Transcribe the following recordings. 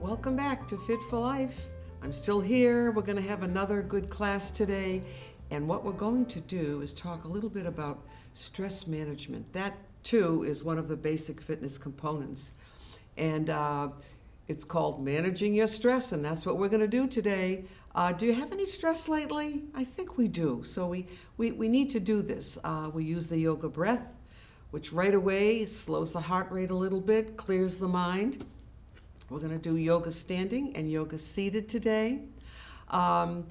Welcome back to Fit for Life. I'm still here. We're going to have another good class today. And what we're going to do is talk a little bit about stress management. That, too, is one of the basic fitness components. And it's called managing your stress, and that's what we're going to do today. Do you have any stress lately? I think we do. So we need to do this. We use the yoga breath, which right away slows the heart rate a little bit, clears the mind. We're going to do yoga standing and yoga seated today. And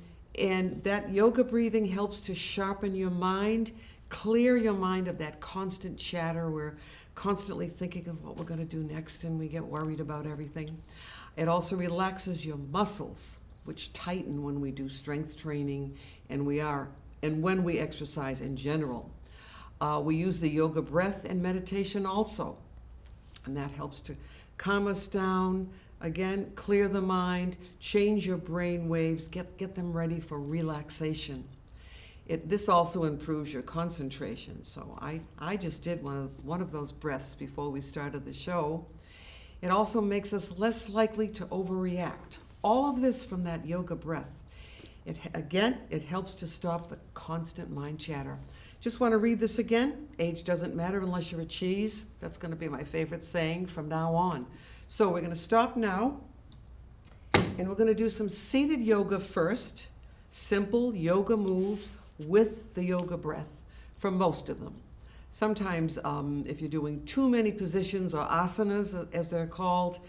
that yoga breathing helps to sharpen your mind, clear your mind of that constant chatter. We're constantly thinking of what we're going to do next, and we get worried about everything. It also relaxes your muscles, which tighten when we do strength training and when we exercise in general. We use the yoga breath and meditation also, and that helps to calm us down, again, clear the mind, change your brain waves, get them ready for relaxation. This also improves your concentration. So I just did one of those breaths before we started the show. It also makes us less likely to overreact. All of this from that yoga breath. It helps to stop the constant mind chatter. Just want to read this again. Age doesn't matter unless you're a cheese. That's going to be my favorite saying from now on. So we're going to stop now, and we're going to do some seated yoga first. Simple yoga moves with the yoga breath for most of them. Sometimes if you're doing too many positions or asanas, as they're called,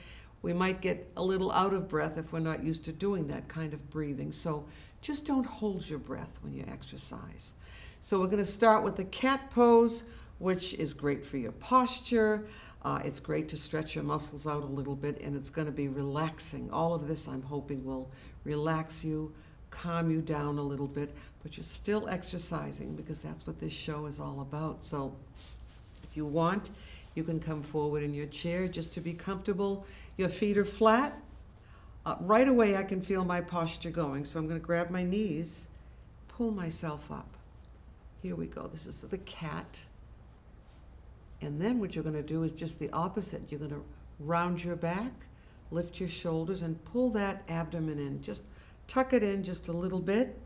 we might get a little out of breath if we're not used to doing that kind of breathing. So just don't hold your breath when you exercise. So we're going to start with the cat pose, which is great for your posture. It's great to stretch your muscles out a little bit, and it's going to be relaxing. All of this, I'm hoping, will relax you, calm you down a little bit, but you're still exercising because that's what this show is all about. So if you want, you can come forward in your chair just to be comfortable. Your feet are flat. Right away, I can feel my posture going, so I'm going to grab my knees, pull myself up. Here we go. This is the cat. And then what you're going to do is just the opposite. You're going to round your back, lift your shoulders, and pull that abdomen in. Just tuck it in just a little bit.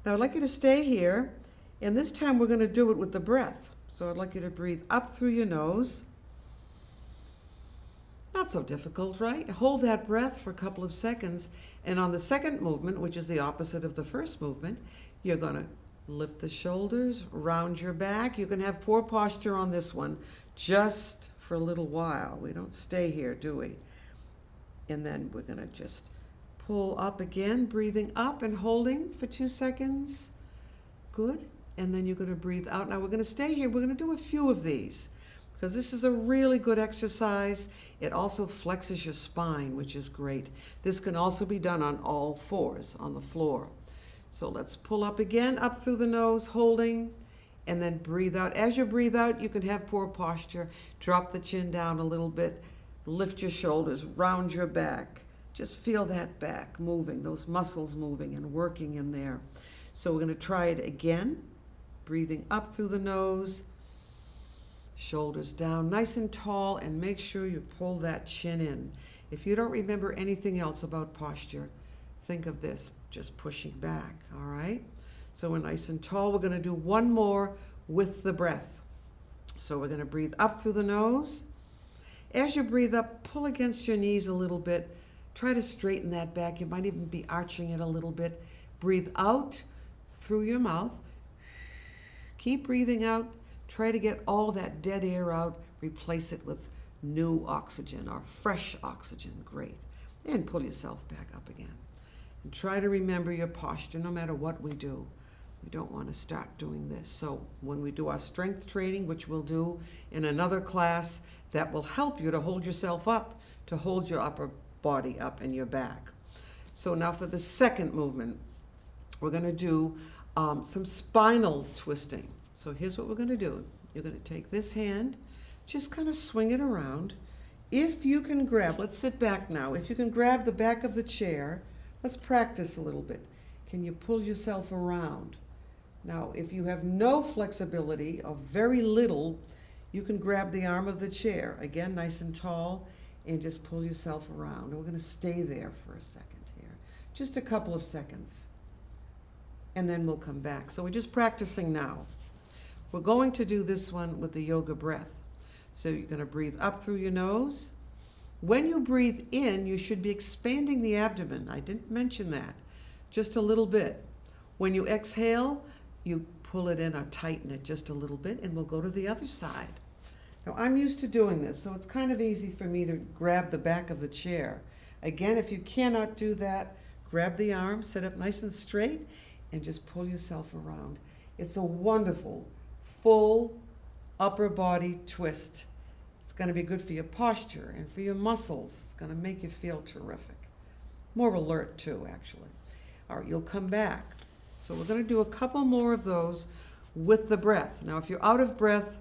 Now I'd like you to stay here, and this time we're going to do it with the breath. So I'd like you to breathe up through your nose. Not so difficult, right? Hold that breath for a couple of seconds, and on the second movement, which is the opposite of the first movement, you're going to lift the shoulders, round your back. You can have poor posture on this one just for a little while. We don't stay here, do we? And then we're going to just pull up again, breathing up and holding for 2 seconds. Good. And then you're going to breathe out. Now we're going to stay here. We're going to do a few of these because this is a really good exercise. It also flexes your spine, which is great. This can also be done on all fours on the floor. So let's pull up again, up through the nose, holding, and then breathe out. As you breathe out, you can have poor posture. Drop the chin down a little bit, lift your shoulders, round your back. Just feel that back moving, those muscles moving and working in there. So we're going to try it again, breathing up through the nose, shoulders down, nice and tall, and make sure you pull that chin in. If you don't remember anything else about posture, think of this. Just pushing back, all right? So we're nice and tall. We're going to do one more with the breath. So we're going to breathe up through the nose. As you breathe up, pull against your knees a little bit. Try to straighten that back. You might even be arching it a little bit. Breathe out through your mouth. Keep breathing out. Try to get all that dead air out. Replace it with new oxygen or fresh oxygen. Great. And pull yourself back up again. And try to remember your posture no matter what we do. We don't want to start doing this. So when we do our strength training, which we'll do in another class, that will help you to hold yourself up, to hold your upper body up and your back. So now for the second movement, we're going to do some spinal twisting. So here's what we're going to do. You're going to take this hand, just kind of swing it around. If you can grab, let's sit back now. If you can grab the back of the chair, let's practice a little bit. Can you pull yourself around? Now, if you have no flexibility or very little, you can grab the arm of the chair. Again, nice and tall, and just pull yourself around. We're going to stay there for a second here, just a couple of seconds, and then we'll come back. So we're just practicing now. We're going to do this one with the yoga breath. So you're going to breathe up through your nose. When you breathe in, you should be expanding the abdomen. I didn't mention that. Just a little bit. When you exhale, you pull it in or tighten it just a little bit, and we'll go to the other side. Now, I'm used to doing this, so it's kind of easy for me to grab the back of the chair. Again, if you cannot do that, grab the arm, sit up nice and straight, and just pull yourself around. It's a wonderful, full upper body twist. It's going to be good for your posture and for your muscles. It's going to make you feel terrific. More alert, too, actually. All right, you'll come back. So we're going to do a couple more of those with the breath. Now, if you're out of breath,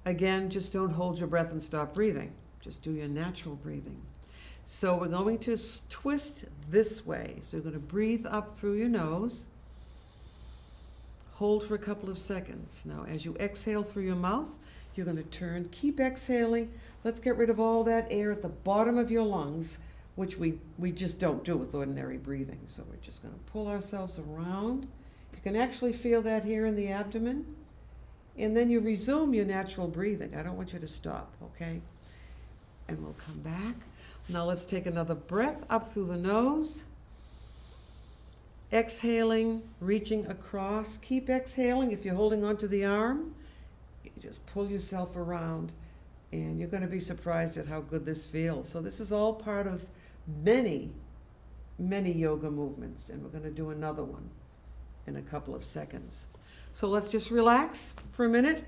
again, just don't hold your breath and stop breathing. Just do your natural breathing. So we're going to twist this way. So you're going to breathe up through your nose. Hold for a couple of seconds. Now, as you exhale through your mouth, you're going to turn. Keep exhaling. Let's get rid of all that air at the bottom of your lungs, which we just don't do with ordinary breathing. So we're just going to pull ourselves around. You can actually feel that here in the abdomen. And then you resume your natural breathing. I don't want you to stop, okay? And we'll come back. Now let's take another breath up through the nose. Exhaling, reaching across. Keep exhaling. If you're holding onto the arm, you just pull yourself around, and you're going to be surprised at how good this feels. So this is all part of many, many yoga movements, and we're going to do another one in a couple of seconds. So let's just relax for a minute.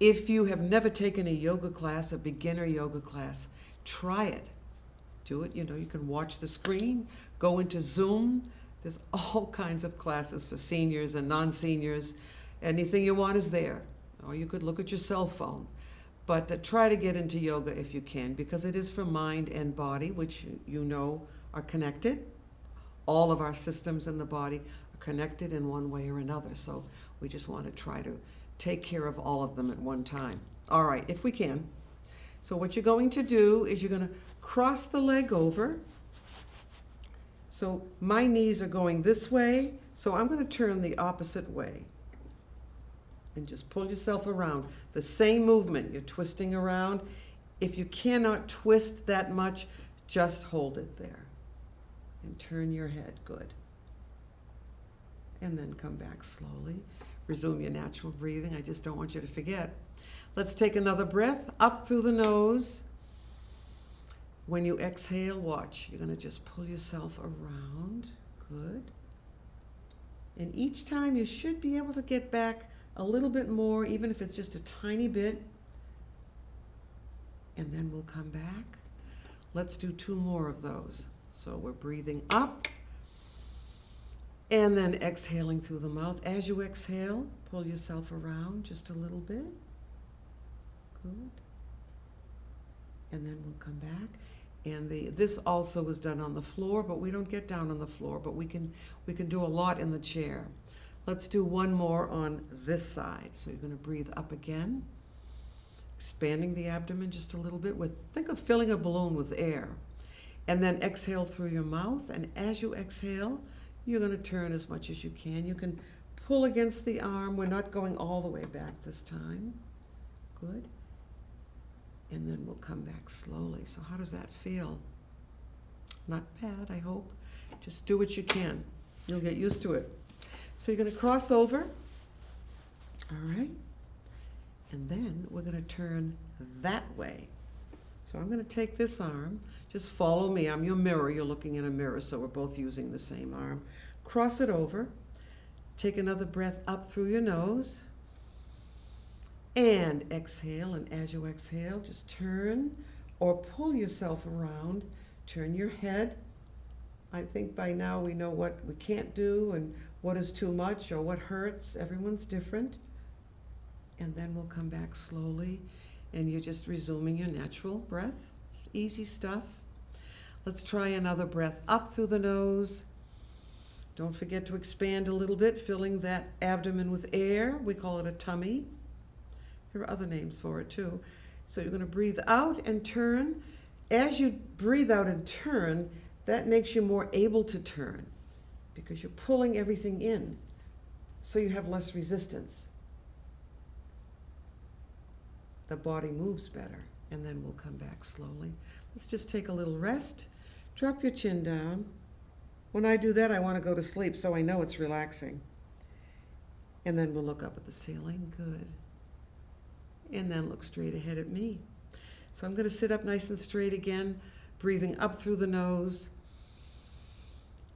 If you have never taken a yoga class, a beginner yoga class, try it. Do it. You can watch the screen, go into Zoom. There's all kinds of classes for seniors and non-seniors. Anything you want is there. Or you could look at your cell phone. But try to get into yoga if you can, because it is for mind and body, which you know are connected. All of our systems in the body are connected in one way or another. So we just want to try to take care of all of them at one time. All right, if we can. So what you're going to do is you're going to cross the leg over. So my knees are going this way, so I'm going to turn the opposite way. And just pull yourself around. The same movement, you're twisting around. If you cannot twist that much, just hold it there. And turn your head, good. And then come back slowly. Resume your natural breathing. I just don't want you to forget. Let's take another breath up through the nose. When you exhale, watch. You're going to just pull yourself around, good. And each time you should be able to get back a little bit more, even if it's just a tiny bit. And then we'll come back. Let's do 2 more of those. So we're breathing up and then exhaling through the mouth. As you exhale, pull yourself around just a little bit. Good. And then we'll come back. And this also was done on the floor, but we don't get down on the floor, but we can do a lot in the chair. Let's do one more on this side. So you're going to breathe up again, expanding the abdomen just a little bit. Think of filling a balloon with air. And then exhale through your mouth. And as you exhale, you're going to turn as much as you can. You can pull against the arm. We're not going all the way back this time. Good. And then we'll come back slowly. So how does that feel? Not bad, I hope. Just do what you can. You'll get used to it. So you're going to cross over. All right. And then we're going to turn that way. So I'm going to take this arm. Just follow me. I'm your mirror. You're looking in a mirror, so we're both using the same arm. Cross it over. Take another breath up through your nose. And exhale. And as you exhale, just turn or pull yourself around. Turn your head. I think by now we know what we can't do and what is too much or what hurts. Everyone's different. And then we'll come back slowly, and you're just resuming your natural breath. Easy stuff. Let's try another breath up through the nose. Don't forget to expand a little bit, filling that abdomen with air. We call it a tummy. There are other names for it too. So you're going to breathe out and turn. As you breathe out and turn, that makes you more able to turn because you're pulling everything in, so you have less resistance. The body moves better, and then we'll come back slowly. Let's just take a little rest. Drop your chin down. When I do that, I want to go to sleep, so I know it's relaxing. And then we'll look up at the ceiling. Good. And then look straight ahead at me. So I'm going to sit up nice and straight again, breathing up through the nose.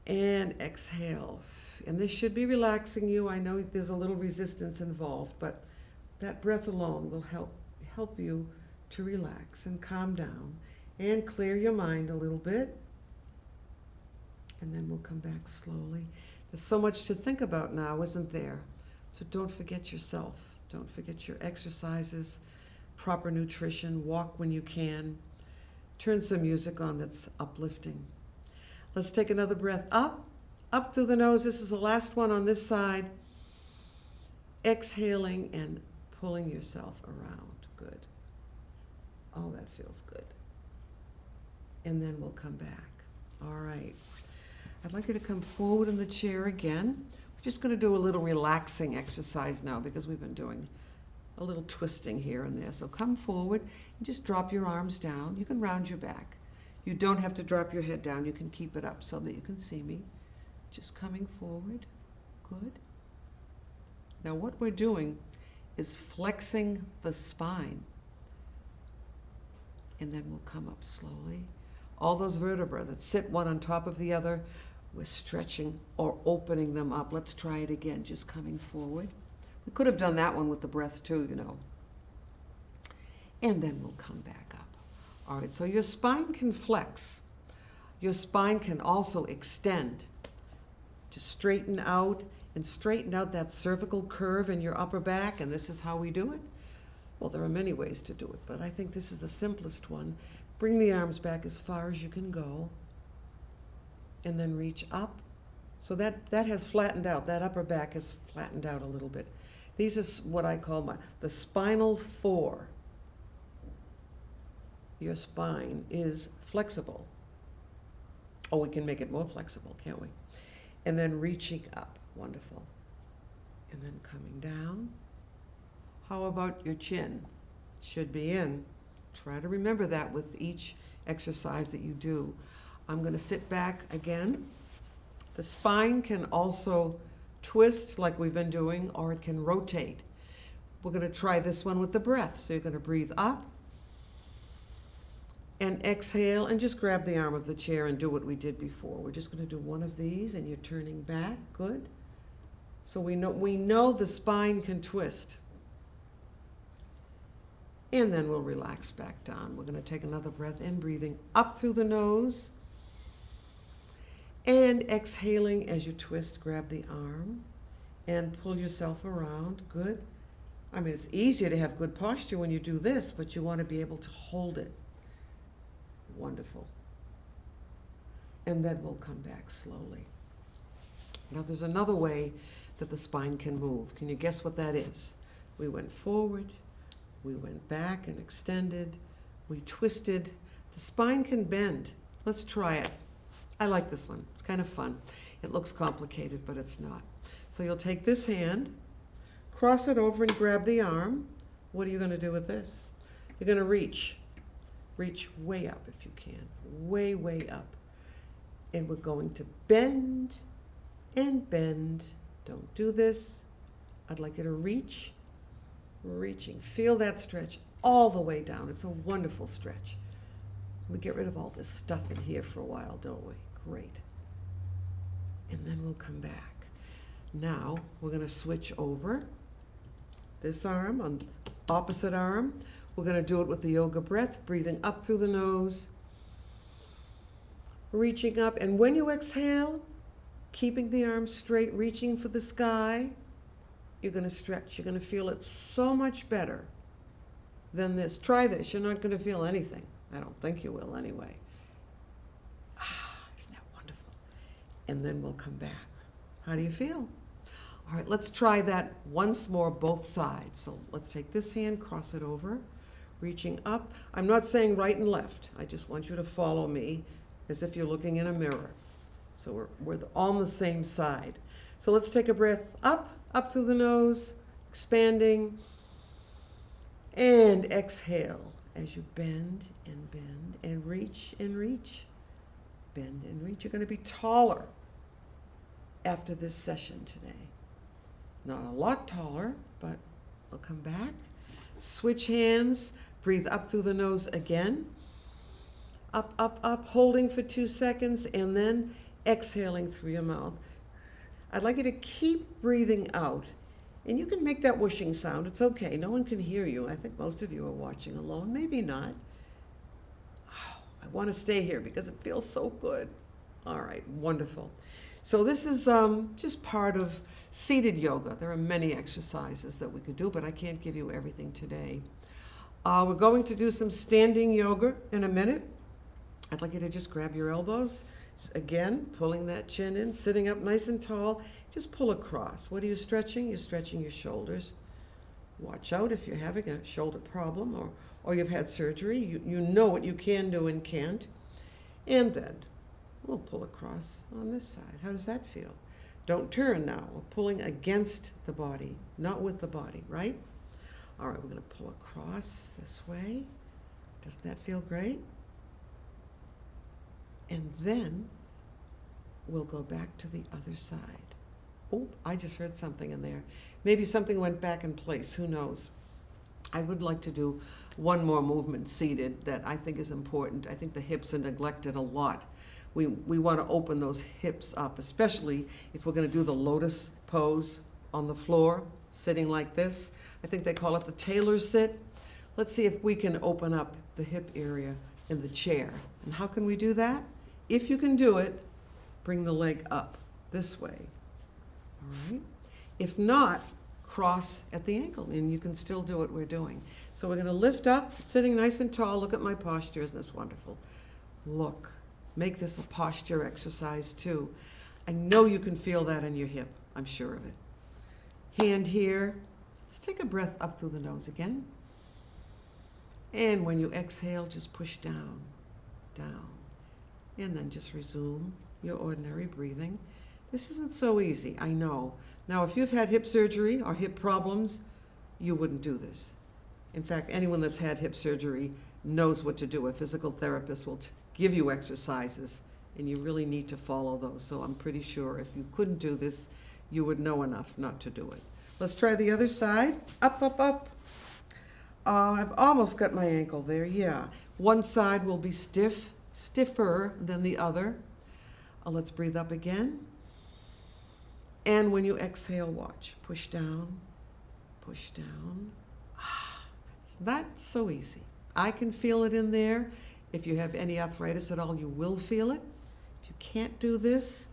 And exhale. And this should be relaxing you. I know there's a little resistance involved, but that breath alone will help you to relax and calm down and clear your mind a little bit. And then we'll come back slowly. There's so much to think about now, isn't there? So don't forget yourself. Don't forget your exercises, proper nutrition, walk when you can. Turn some music on that's uplifting. Let's take another breath up through the nose. This is the last one on this side. Exhaling and pulling yourself around. Good. Oh, that feels good. And then we'll come back. All right. I'd like you to come forward in the chair again. We're just going to do a little relaxing exercise now because we've been doing a little twisting here and there. So come forward and just drop your arms down. You can round your back. You don't have to drop your head down. You can keep it up so that you can see me. Just coming forward. Good. Now what we're doing is flexing the spine. And then we'll come up slowly. All those vertebrae that sit one on top of the other, we're stretching or opening them up. Let's try it again, just coming forward. We could have done that one with the breath too, you know. And then we'll come back up. All right, so your spine can flex. Your spine can also extend to straighten out that cervical curve in your upper back, and this is how we do it. Well, there are many ways to do it, but I think this is the simplest one. Bring the arms back as far as you can go, and then reach up. So that has flattened out. That upper back has flattened out a little bit. These are what I call the spinal four. Your spine is flexible. Oh, we can make it more flexible, can't we? And then reaching up. Wonderful. And then coming down. How about your chin? It should be in. Try to remember that with each exercise that you do. I'm going to sit back again. The spine can also twist like we've been doing, or it can rotate. We're going to try this one with the breath. So you're going to breathe up and exhale and just grab the arm of the chair and do what we did before. We're just going to do one of these and you're turning back. Good. So we know the spine can twist. And then we'll relax back down. We're going to take another breath in, breathing up through the nose. And exhaling as you twist, grab the arm and pull yourself around. Good. I mean, it's easier to have good posture when you do this, but you want to be able to hold it. Wonderful. And then we'll come back slowly. Now there's another way that the spine can move. Can you guess what that is? We went forward, we went back and extended, we twisted. The spine can bend. Let's try it. I like this one. It's kind of fun. It looks complicated, but it's not. So you'll take this hand, cross it over and grab the arm. What are you going to do with this? You're going to reach. Reach way up if you can. Way, way up. And we're going to bend and bend. Don't do this. I'd like you to reach. Reaching. Feel that stretch all the way down. It's a wonderful stretch. We get rid of all this stuff in here for a while, don't we? Great. And then we'll come back. Now we're going to switch over this arm on the opposite arm. We're going to do it with the yoga breath, breathing up through the nose, reaching up. And when you exhale, keeping the arms straight, reaching for the sky, you're going to stretch. You're going to feel it so much better than this. Try this. You're not going to feel anything. I don't think you will anyway. Isn't that wonderful? And then we'll come back. How do you feel? All right, let's try that once more, both sides. So let's take this hand, cross it over, reaching up. I'm not saying right and left. I just want you to follow me as if you're looking in a mirror. So we're on the same side. So let's take a breath up through the nose, expanding, and exhale as you bend and reach and reach. Bend and reach. You're going to be taller after this session today. Not a lot taller, but we'll come back. Switch hands. Breathe up through the nose again. Up, holding for 2 seconds, and then exhaling through your mouth. I'd like you to keep breathing out. And you can make that whooshing sound. It's okay. No one can hear you. I think most of you are watching alone. Maybe not. Oh, I want to stay here because it feels so good. All right, wonderful. So this is just part of seated yoga. There are many exercises that we could do, but I can't give you everything today. We're going to do some standing yoga in a minute. I'd like you to just grab your elbows. Again, pulling that chin in, sitting up nice and tall. Just pull across. What are you stretching? You're stretching your shoulders. Watch out if you're having a shoulder problem or you've had surgery. You know what you can do and can't. And then we'll pull across on this side. How does that feel? Don't turn now. We're pulling against the body, not with the body, right? All right, we're going to pull across this way. Doesn't that feel great? And then we'll go back to the other side. Oh, I just heard something in there. Maybe something went back in place. Who knows? I would like to do one more movement seated that I think is important. I think the hips are neglected a lot. We want to open those hips up, especially if we're going to do the lotus pose on the floor, sitting like this. I think they call it the tailor sit. Let's see if we can open up the hip area in the chair. And how can we do that? If you can do it, bring the leg up this way. All right? If not, cross at the ankle, and you can still do what we're doing. So we're going to lift up, sitting nice and tall. Look at my posture. Isn't this wonderful? Look. Make this a posture exercise, too. I know you can feel that in your hip. I'm sure of it. Hand here. Let's take a breath up through the nose again. And when you exhale, just push down, down. And then just resume your ordinary breathing. This isn't so easy, I know. Now, if you've had hip surgery or hip problems, you wouldn't do this. In fact, anyone that's had hip surgery knows what to do. A physical therapist will give you exercises, and you really need to follow those. So I'm pretty sure if you couldn't do this, you would know enough not to do it. Let's try the other side. Up, up, up. I've almost got my ankle there, yeah. One side will be stiffer than the other. Let's breathe up again. And when you exhale, watch. Push down, push down. It's not so easy. I can feel it in there. If you have any arthritis at all, you will feel it. If you can't do this,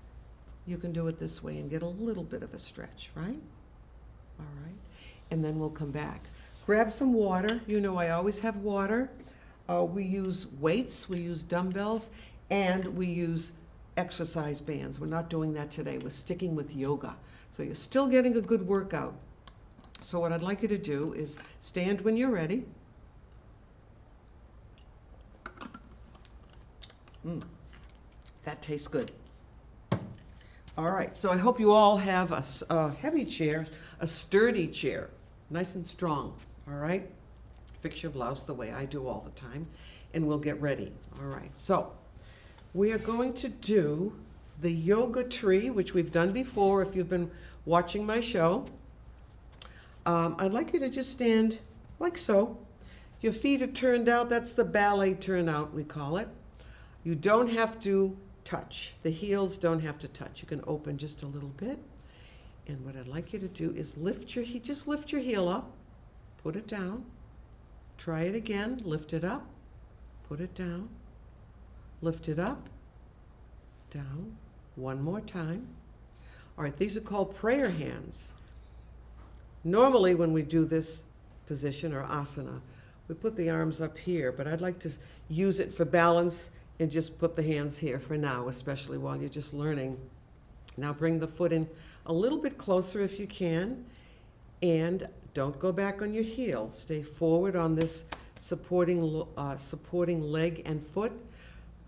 you can do it this way and get a little bit of a stretch, right? All right. And then we'll come back. Grab some water. You know I always have water. We use weights, we use dumbbells, and we use exercise bands. We're not doing that today. We're sticking with yoga. So you're still getting a good workout. So what I'd like you to do is stand when you're ready. That tastes good. All right, so I hope you all have a heavy chair, a sturdy chair, nice and strong, all right? Fix your blouse the way I do all the time, and we'll get ready. All right, so we are going to do the yoga tree, which we've done before if you've been watching my show. I'd like you to just stand like so. Your feet are turned out. That's the ballet turnout, we call it. You don't have to touch. The heels don't have to touch. You can open just a little bit. And what I'd like you to do is just lift your heel up, put it down. Try it again. Lift it up, put it down. Lift it up, down. One more time. All right, these are called prayer hands. Normally when we do this position or asana, we put the arms up here, but I'd like to use it for balance and just put the hands here for now, especially while you're just learning. Now bring the foot in a little bit closer if you can, and don't go back on your heel. Stay forward on this supporting leg and foot.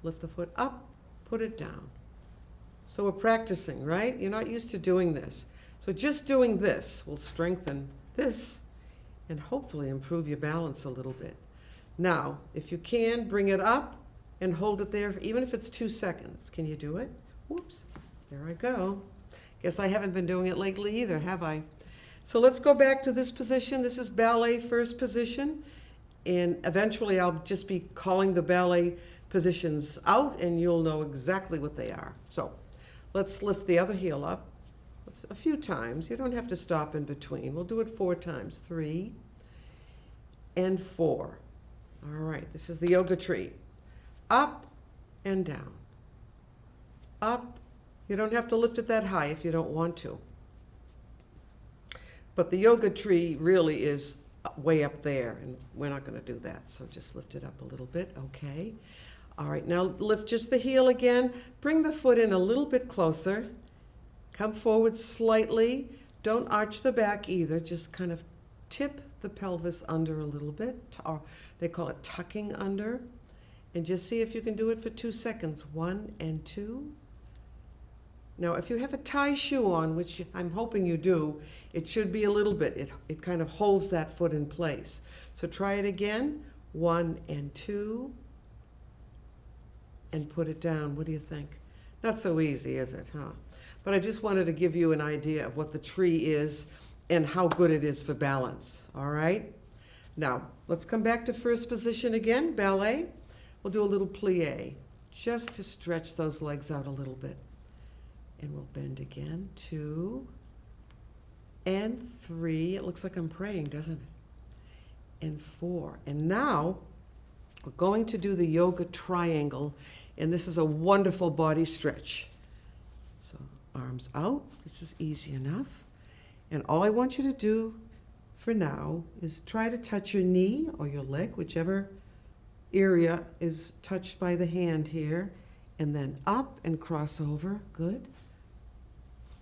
Lift the foot up, put it down. So we're practicing, right? You're not used to doing this. So just doing this will strengthen this and hopefully improve your balance a little bit. Now, if you can, bring it up and hold it there, even if it's 2 seconds. Can you do it? Whoops, there I go. Guess I haven't been doing it lately either, have I? So let's go back to this position. This is ballet first position. And eventually I'll just be calling the ballet positions out and you'll know exactly what they are. So let's lift the other heel up. A few times. You don't have to stop in between. We'll do it 4 times. 3 and 4. All right, this is the yoga tree. Up and down. Up. You don't have to lift it that high if you don't want to. But the yoga tree really is way up there, and we're not going to do that, so just lift it up a little bit. Okay. All right, now lift just the heel again. Bring the foot in a little bit closer. Come forward slightly. Don't arch the back either. Just kind of tip the pelvis under a little bit, or they call it tucking under. And just see if you can do it for 2 seconds. 1 and 2. Now, if you have a tie shoe on, which I'm hoping you do, it should be a little bit. It kind of holds that foot in place. So try it again. 1 and 2. And put it down. What do you think? Not so easy, is it, huh? But I just wanted to give you an idea of what the tree is and how good it is for balance, all right? Now, let's come back to first position again, ballet. We'll do a little plie, just to stretch those legs out a little bit. And we'll bend again, 2 and 3. It looks like I'm praying, doesn't it? And 4. And now, we're going to do the yoga triangle, and this is a wonderful body stretch. So arms out, this is easy enough. And all I want you to do for now is try to touch your knee or your leg, whichever area is touched by the hand here, and then up and cross over, good.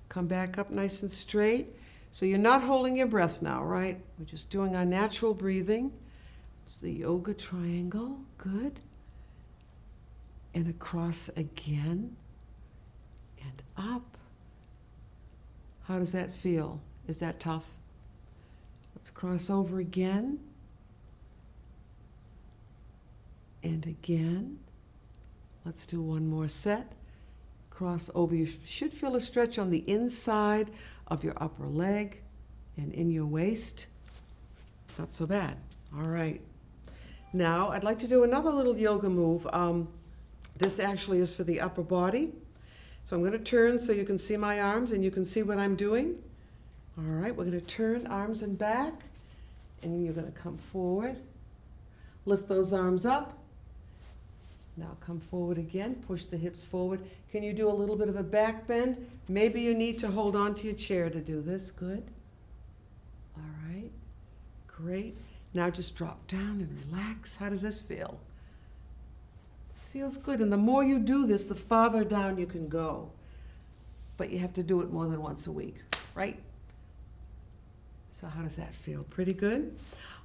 Come back up nice and straight. So you're not holding your breath now, right? We're just doing our natural breathing. It's the yoga triangle, good. And across again, and up. How does that feel? Is that tough? Let's cross over again. And again. Let's do one more set. Cross over. You should feel a stretch on the inside of your upper leg and in your waist. Not so bad. All right. Now, I'd like to do another little yoga move. This actually is for the upper body. So I'm going to turn so you can see my arms and you can see what I'm doing. All right, we're going to turn arms and back, and you're going to come forward. Lift those arms up. Now come forward again, push the hips forward. Can you do a little bit of a back bend? Maybe you need to hold on to your chair to do this. Good. All right, great. Now just drop down and relax. How does this feel? This feels good, and the more you do this, the farther down you can go. But you have to do it more than once a week, right? So how does that feel? Pretty good?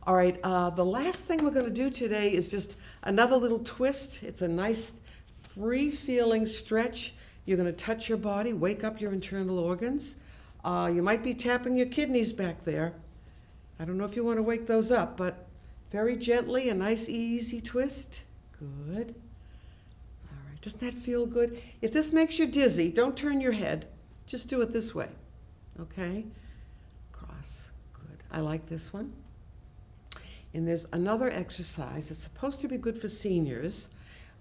All right, the last thing we're going to do today is just another little twist. It's a nice, free-feeling stretch. You're going to touch your body, wake up your internal organs. You might be tapping your kidneys back there. I don't know if you want to wake those up, but very gently, a nice, easy twist. Good. All right, doesn't that feel good? If this makes you dizzy, don't turn your head. Just do it this way, okay? Cross. Good. I like this one. And there's another exercise that's supposed to be good for seniors,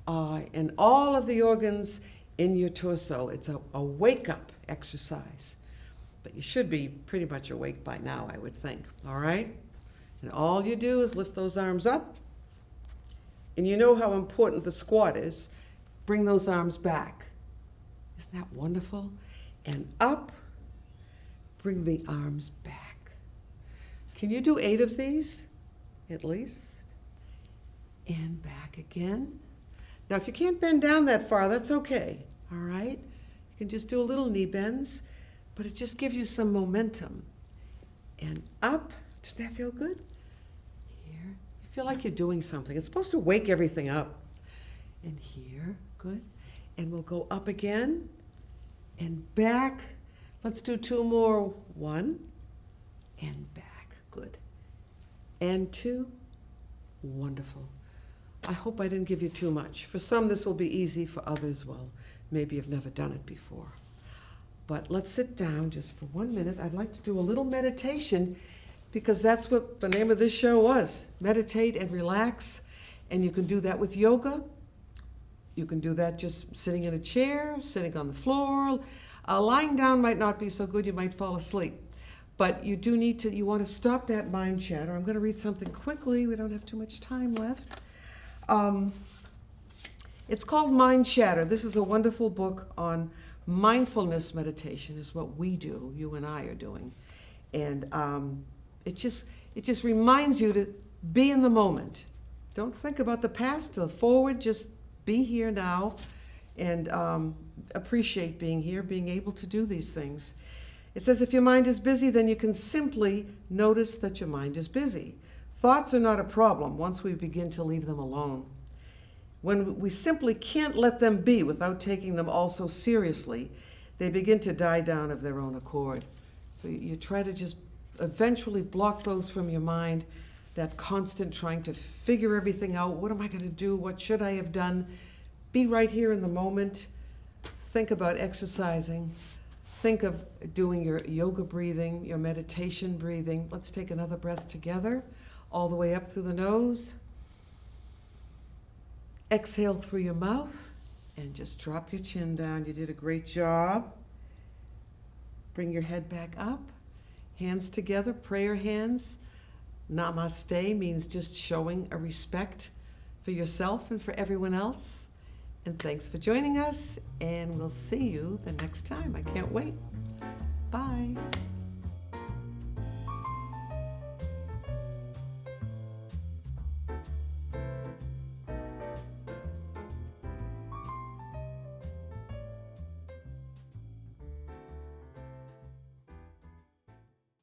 and all of the organs in your torso. It's a wake-up exercise. But you should be pretty much awake by now, I would think, all right? And all you do is lift those arms up, and you know how important the squat is. Bring those arms back. Isn't that wonderful? And up, bring the arms back. Can you do 8 of these? At least. And back again. Now, if you can't bend down that far, that's okay, all right? You can just do a little knee bends, but it just gives you some momentum. And up. Does that feel good? Here. You feel like you're doing something. It's supposed to wake everything up. And here, good. And we'll go up again and back. Let's do 2 more. 1 and back, good. And 2, wonderful. I hope I didn't give you too much. For some, this will be easy. For others, well, maybe you've never done it before. But let's sit down just for 1 minute. I'd like to do a little meditation because that's what the name of this show was. Meditate and relax. And you can do that with yoga. You can do that just sitting in a chair, sitting on the floor. Lying down might not be so good. You might fall asleep. But you do need to, you want to stop that mind chatter. I'm going to read something quickly. We don't have too much time left. It's called Mind Chatter. This is a wonderful book on mindfulness meditation is what we do, you and I are doing. And it just reminds you to be in the moment. Don't think about the past or forward, just be here now and appreciate being here, being able to do these things. It says if your mind is busy, then you can simply notice that your mind is busy. Thoughts are not a problem once we begin to leave them alone. When we simply can't let them be without taking them all so seriously, they begin to die down of their own accord. So you try to just eventually block those from your mind, that constant trying to figure everything out. What am I going to do? What should I have done? Be right here in the moment. Think about exercising. Think of doing your yoga breathing, your meditation breathing. Let's take another breath together, all the way up through the nose. Exhale through your mouth and just drop your chin down. You did a great job. Bring your head back up. Hands together, prayer hands. Namaste means just showing a respect for yourself and for everyone else. And thanks for joining us, and we'll see you the next time. I can't wait. Bye.